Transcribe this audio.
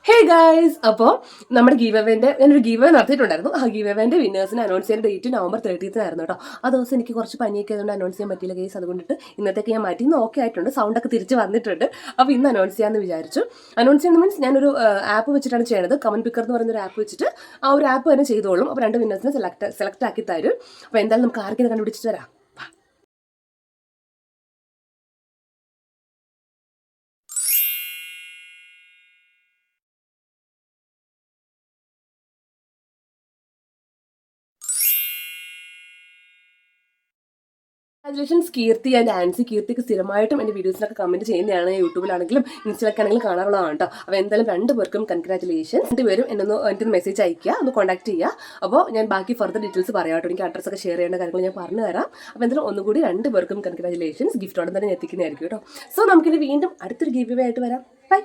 Hey guys, അപ്പോൾ നമ്മുടെ ഞാനൊരു ഗീവ് നടത്തിയിട്ടുണ്ടായിരുന്നു. ആ ഗീവ് വിന്നേഴ്സിനെ അനൗൺസ് ചെയ്യുന്ന ഡേറ്റ് November 30th ആയിരുന്നു കേട്ടോ. ആ ദിവസം എനിക്ക് കുറച്ച് പനിയൊക്കെ ആയതുകൊണ്ട് അനൗൺസ് ചെയ്യാൻ പറ്റിയില്ല ഗൈസ്. അതുകൊണ്ടിട്ട് ഇന്നത്തേക്ക് ഞാൻ മാറ്റി. ഇന്ന് ഓക്കെ ആയിട്ടുണ്ട്, സൗണ്ടൊക്കെ തിരിച്ച് വന്നിട്ടുണ്ട്. അപ്പോൾ ഇന്ന് അനൗൺസ് ചെയ്യാമെന്ന് വിചാരിച്ചു. അനൗൺസ് ചെയ്യുന്ന മീൻസ് ഞാനൊരു ആപ്പ് വെച്ചിട്ടാണ് ചെയ്യുന്നത്. കമന്റ് പിക്കർ എന്ന് പറയുന്ന ഒരു ആപ്പ് വെച്ചിട്ട് ആ ഒരു ആപ്പ് തന്നെ ചെയ്തോളും. അപ്പോൾ 2 വിന്നേഴ്സിനെ സെലക്ട് ആക്കി തരും. അപ്പോൾ എന്തായാലും നമുക്ക് ആർക്കെങ്കിലും കണ്ടുപിടിച്ചിട്ട് തരാം. Congratulations Keerthi and Ancy. കീർത്തിക്ക് സ്ഥിരമായിട്ടും എൻ്റെ വീഡിയോസിലൊക്കെ കമന്റ് ചെയ്യുന്നതാണ്. യൂട്യൂബിലാണെങ്കിലും ഇൻസ്റ്റയിലൊക്കെ ആണെങ്കിലും കാണാറുള്ളതാണ് കേട്ടോ. അപ്പോൾ എന്തായാലും 2 പേർക്കും കൺഗ്രാജുലേഷൻസ്. 2 പേരും എനിക്കൊന്ന് മെസ്സേജ് അയക്കുക, ഒന്ന് കോൺടാക്ട് ചെയ്യുക. അപ്പോൾ ഞാൻ ബാക്കി ഫർദർ ഡീറ്റെയിൽസ് പറയാം കേട്ടോ. എനിക്ക് അഡ്രസ്സൊക്കെ ഷെയർ ചെയ്യേണ്ട കാര്യങ്ങൾ ഞാൻ പറഞ്ഞു തരാം. അപ്പോൾ എന്തായാലും ഒന്നുകൂടി 2 പേർക്കും കൺഗ്രാജുലേഷൻസ്. ഗിഫ്റ്റോടെ തന്നെ എത്തിക്കുന്നതായിരിക്കും കേട്ടോ. സോ നമുക്കിനി വീണ്ടും അടുത്തൊരു ഗിവ് അവേ ആയിട്ട് വരാം. ബൈ.